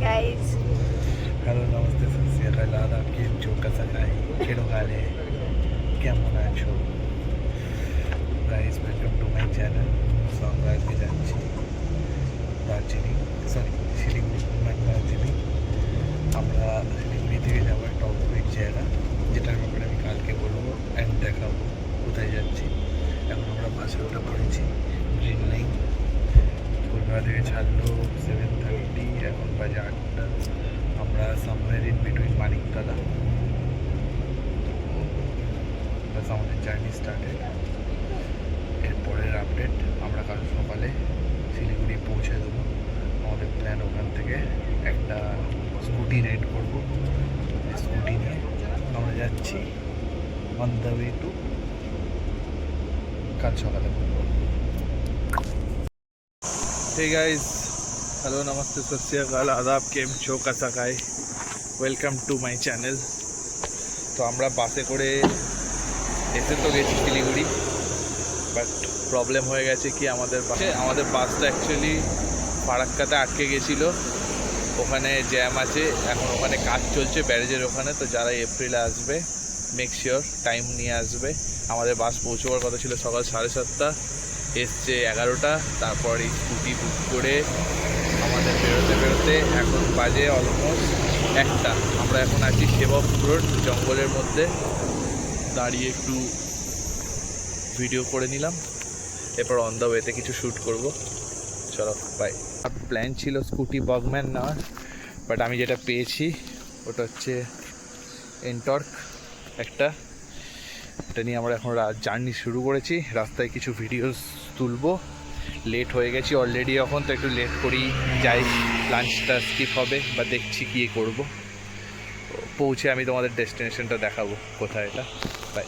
Guys. Hello नमस्ते सत आदाब की चौका सकाई खेड़ो गाले কেমন আছো guys welcome to my channel. So আমরা আজকে যাচ্ছি দার্জিলিং, সরি শিলিগুড়ি, দার্জিলিং। আমরা শিলিগুড়ি থেকে যাবো একটা অপোজিট জায়গা, যেটার ব্যাপারে আমি কালকে বলবো অ্যান্ড দেখাবো কোথায় যাচ্ছি। এখন আমরা বাসে উঠে পড়েছি, গ্রিন লাইন। কলকাতা থেকে ছাড়লো 7:30, এখন বাজে 8টা। আমরা সামওয়্যার ইন বিটুইন মানিকতলা। বাস আমাদের জার্নি স্টার্টেড। এরপরের আপডেট আমরা কাল সকালে শিলিগুড়ি পৌঁছে দেবো। আমাদের প্ল্যান ওখান থেকে একটা স্কুটি রাইড করবো। স্কুটি নিয়ে আমরা যাচ্ছি অন দ্য ওয়ে টু, কাল সকালে বলবো। हे गाइस, हेलो नमस्ते सत श्री अकाल आदाब केम छो কাসাকাই, ওয়েলকাম টু মাই চ্যানেল। তো আমরা বাসে করে এসে তো গেছি শিলিগুড়ি, বাট প্রবলেম হয়ে গেছে কি আমাদের বাসটা অ্যাকচুয়ালি ফারাক্কাতে আটকে গেছিলো। ওখানে জ্যাম আছে, এখন ওখানে কাজ চলছে ব্যারেজের ওখানে। তো যারা এপ্রিলে আসবে মেক শিওর টাইম নিয়ে আসবে। আমাদের বাস পৌঁছবার কথা ছিল সকাল 7:30, এসছে 11টা। তারপর এই স্কুটি বুক করে আমাদের বেরোতে এখন বাজে অলমোস্ট 1টা। আমরা এখন আছি সেবক রোড, জঙ্গলের মধ্যে দাঁড়িয়ে একটু ভিডিও করে নিলাম। এরপর অন দ্য ওয়েতে কিছু শ্যুট করব। চলো বাই। প্ল্যান ছিল স্কুটি বগম্যান নেওয়ার, বাট আমি যেটা পেয়েছি ওটা হচ্ছে এনটর্ক একটা। এটা নিয়ে আমরা এখন জার্নি শুরু করেছি। রাস্তায় কিছু ভিডিওস তুলবো। লেট হয়ে গেছি অলরেডি এখন, তো একটু লেট করেই যাই। লাঞ্চটা স্কিপ হবে বা দেখছি কী করব। পৌঁছে আমি তোমাদের ডেস্টিনেশনটা দেখাবো কোথায় এটা। Bye.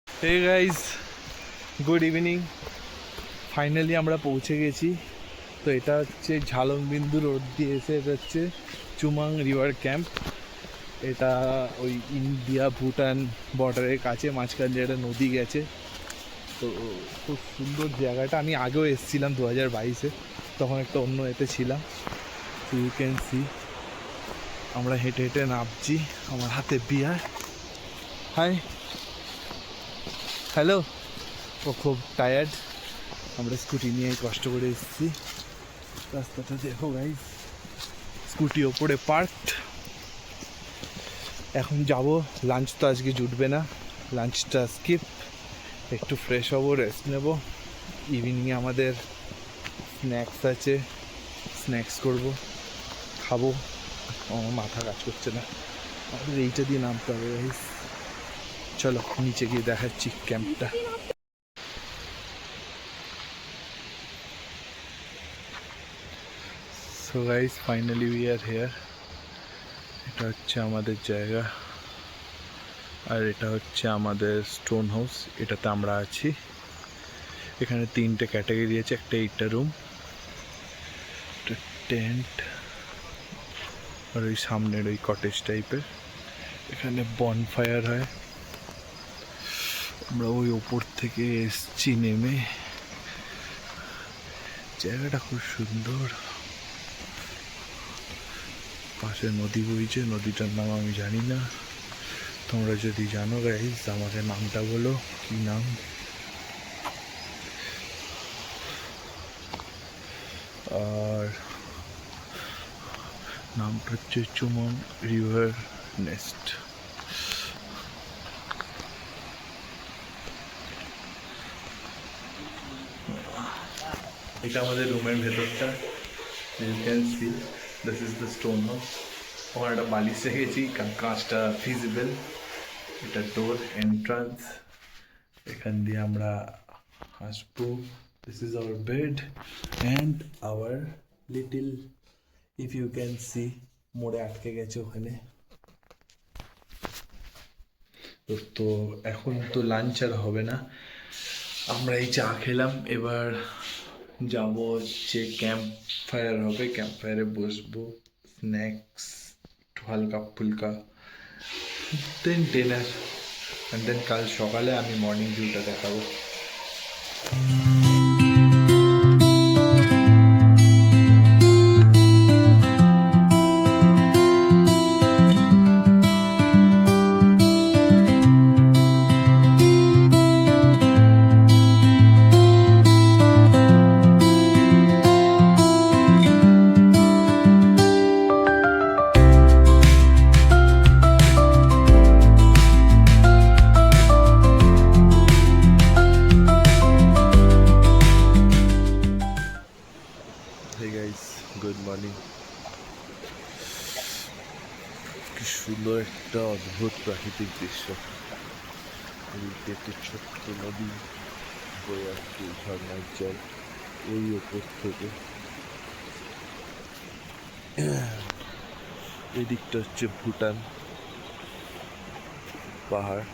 Hey guys, good evening. Finally আমরা পৌঁছে গেছি। তো এটা হচ্ছে ঝালংবিন্দু রোড দিয়ে এসে এটা হচ্ছে চুমাং রিভার ক্যাম্প। এটা ওই ইন্ডিয়া ভুটান বর্ডারের কাছে, মাঝখান দিয়ে একটা নদী গেছে। তো খুব সুন্দর জায়গাটা। আমি আগেও এসেছিলাম 2022-এ, তখন একটা অন্য এতে ছিলাম। তো ইউ ক্যান সি আমরা হেঁটে হেঁটে নামছি। আমার হাতে বিয়ার। High, hello. ও খুব টায়ার্ড। আমরা স্কুটি নিয়ে কষ্ট করে এসেছি। রাস্তাটা দেখো গাইজ, স্কুটি ওপরে পার্কড। এখন যাব। লাঞ্চ তো আজকে জুটবে না, লাঞ্চটা স্কিপ। একটু ফ্রেশ হবো, রেস্ট নেব। ইভিনিংয়ে আমাদের স্ন্যাক্স আছে, স্ন্যাক্স করব, খাবো। আমার মাথা কাজ করছে না, আমাদের এইটা দিয়ে নামতে হবে গাইজ। চলো নিচে গিয়ে দেখাচ্ছি ক্যাম্পটা। So guys finally we are here. এটা হচ্ছে আমাদের জায়গা, আর এটা হচ্ছে আমাদের স্টোন হাউস। এটাতে আমরা আছি। এখানে 3টে ক্যাটাগরি আছে। একটা এইটা রুম, একটা টেন্ট, আর ওই সামনের ওই কটেজ টাইপের। এখানে বনফায়ার হয়। আমরা ওই ওপর থেকে এসছি নেমে। জায়গাটা খুব সুন্দর। পাশে নদী বইছে, নদীটার নাম আমি জানি না, তোমরা যদি জানো গাইস আমাকে নামটা বলো, কি নাম। আর নামটা হচ্ছে চুমন রিভার নেস্ট। এটা আমাদের রুমের ভেতরটা, you can see this is the stone house. ওখানে একটা বালিশ রেখেছি, কাঁচটা ভিজিবল। এটা ডোর এন্ট্রান্স, এখান দিয়ে আমরা আসবো। This is our bed and our little, if you can see, মোড়ে আটকে গেছে ওখানে। তো এখন তো লাঞ্চ আর হবে না, আমরা এই চা খেলাম, এবার যাবো হচ্ছে ক্যাম্প ফায়ার হবে, ক্যাম্প ফায়ারে বসবো, স্ন্যাক্স একটু হালকা ফুলকা, দেন ডিনার, অ্যান্ড দেন কাল সকালে আমি মর্নিং ভিউটা দেখাবো। Good morning. কি সুন্দর একটা অদ্ভুত প্রাকৃতিক দৃশ্য, একটি ছোট্ট নদী বয়ে আসছে, ঝর্ণার জল ওই ওপর থেকে। এদিকটা হচ্ছে ভুটান পাহাড়।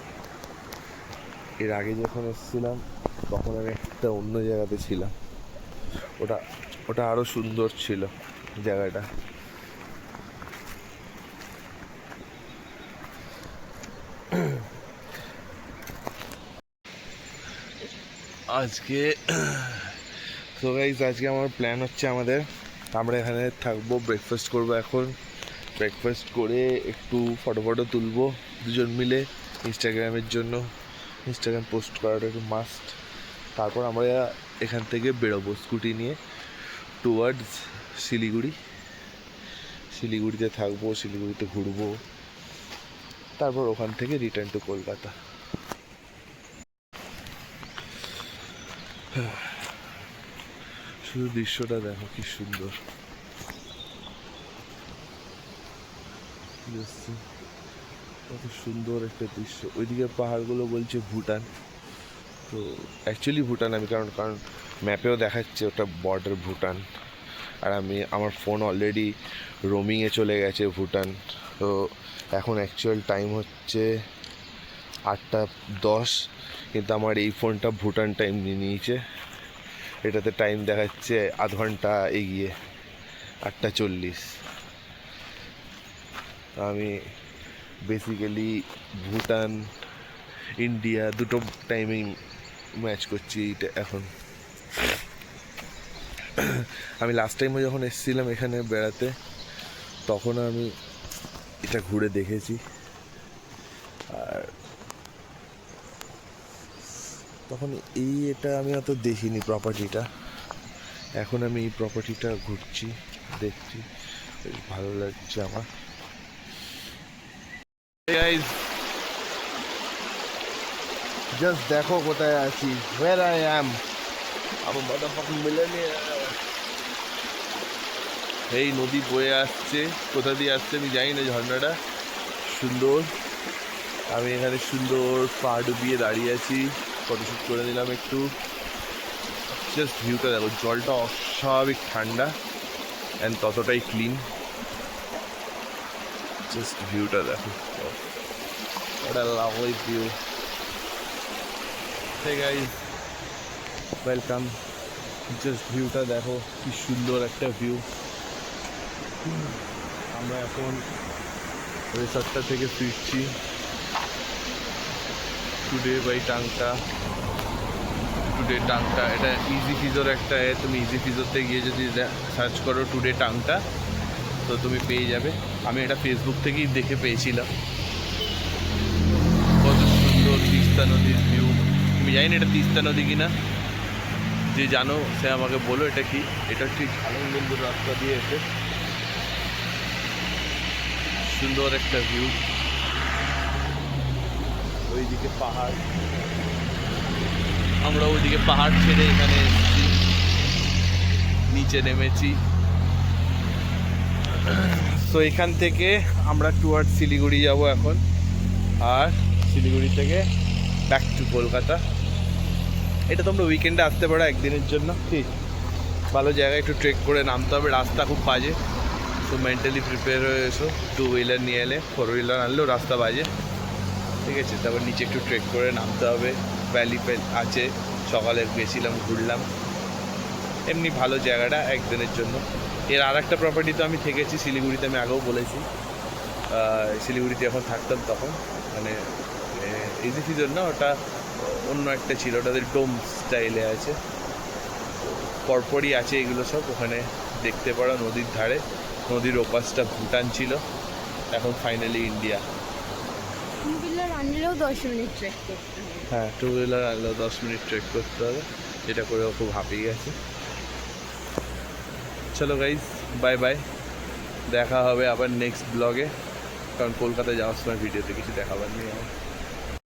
এর আগে যখন এসেছিলাম তখন আমি একটা অন্য জায়গাতে ছিলাম, ওটা ওটা আরো সুন্দর ছিল জায়গাটা। আজকে তো গাইস আজকে আমার প্ল্যান হচ্ছে, আমরা এখানে থাকবো, ব্রেকফাস্ট করবো। এখন ব্রেকফাস্ট করে একটু ফটো তুলবো দুজন মিলে ইনস্টাগ্রামের জন্য, ইনস্টাগ্রাম পোস্ট করাটা একটু মাস্ট। তারপর আমরা এখান থেকে বেরোবো স্কুটি নিয়ে টুয়ার্ডস শিলিগুড়িতে থাকবো, শিলিগুড়িতে ঘুরবো, তারপর ওখান থেকে রিটার্ন টু কলকাতা। শুধু দৃশ্যটা দেখো কি সুন্দর, কত সুন্দর একটা দৃশ্য। ওইদিকে পাহাড়গুলো বলছে ভুটান, তো অ্যাকচুয়ালি ভুটান আমি কারণ ম্যাপেও দেখাচ্ছে ওটা বর্ডার ভুটান, আর আমার ফোন অলরেডি রোমিংয়ে চলে গেছে ভুটান। তো এখন অ্যাকচুয়াল টাইম হচ্ছে 8:10, কিন্তু আমার এই ফোনটা ভুটান টাইম নিয়ে নিয়েছে, এটাতে টাইম দেখাচ্ছে আধ ঘন্টা এগিয়ে 8:40। আমি বেসিক্যালি ভুটান ইন্ডিয়া দুটো টাইমিং ম্যাচ করছি এটা এখন। আমি লাস্ট টাইমে যখন এসেছিলাম এখানে বেড়াতে তখন আমি এটা ঘুরে দেখেছি, আর তখন এটা আমি অত দেখিনি প্রপার্টিটা। এখন আমি এই প্রপার্টিটা ঘুরছি, দেখছি, বেশ ভালো লাগছে আমার। জাস্ট দেখো কোথায় আছি, where I am, আমার motherfucking millionaire। এই নদী বয়ে আসছে, কোথা দিয়ে আসছে আমি জানি না, ঝর্ণাটা সুন্দর। আমি এখানে সুন্দর পা ডুবিয়ে দাঁড়িয়ে আছি, ফটোশ্যুট করে নিলাম একটু। জাস্ট ভিউটা দেখো, জলটা অস্বাভাবিক ঠান্ডা অ্যান্ড ততটাই ক্লিন। জাস্ট ভিউটা দেখো, what a lovely view. Hey guys, welcome. Just ভিউটা দেখো কি সুন্দর একটা ভিউ। আমরা এখন রিসর্টটা থেকে ফিরছি। টুডে টাংটা, এটা ইজি ফিজোর একটা তুমি ইজি ফিজোরতে গিয়ে যদি সার্চ করো টুডে টাংটা, তো তুমি পেয়ে যাবে। আমি এটা ফেসবুক থেকেই দেখে পেয়েছিলাম। কত সুন্দর তিস্তা নদীর ভিউ। আমি জানি না এটা তিস্তা নদী কিনা, যে জানো সে আমাকে বলো এটা কি। এটা ঠিক ঝালংবন্দুর রাস্তা দিয়ে এসে সুন্দর একটা ভিউ। ওইদিকে পাহাড়, আমরা ওইদিকে পাহাড় ছেড়ে এখানে এসেছি, নিচে নেমেছি। তো এখান থেকে আমরা টুয়ার্ড শিলিগুড়ি যাব এখন, আর শিলিগুড়ি থেকে ব্যাক টু কলকাতা। এটা তোমরা উইকেন্ডে আসতে পারো একদিনের জন্য, ঠিক ভালো জায়গায় একটু ট্রেক করে নামতে হবে। রাস্তা খুব বাজে, তো মেন্টালি প্রিপেয়ার হয়ে এসো। 2 হুইলার নিয়ে এলে, 4 হুইলার আনলেও রাস্তা বাজে, ঠিক আছে। তারপর নিচে একটু ট্রেক করে নামতে হবে। ভ্যালি আছে, সকালে গেছিলাম, ঘুরলাম। এমনি ভালো জায়গাটা একদিনের জন্য। এর আর একটা প্রপার্টিতে আমি থেকেছি শিলিগুড়িতে, আমি আগেও বলেছি। শিলিগুড়িতে যখন থাকতাম তখন, মানে ইজি সিজন না, ওটা অন্য একটা ছিল, ওটাদের ডোম স্টাইলে আছে, পরপরই আছে এগুলো সব। ওখানে দেখতে পারো নদীর ধারে, নদীর ওপাশটা ভুটান ছিল, এখন ফাইনালি ইন্ডিয়া। 2 হুইলার আনলেও 10 মিনিট ট্রেক করতে হবে। হ্যাঁ, 2 হুইলার আনলেও 10 মিনিট ট্রেক করতে হবে। যেটা করেও খুব হাঁপিয়ে গেছে। চলো গাইজ, বাই বাই, দেখা হবে আবার নেক্সট ব্লগে, কারণ কলকাতায় যাওয়ার সময় ভিডিওতে কিছু দেখাবার নেই আমার।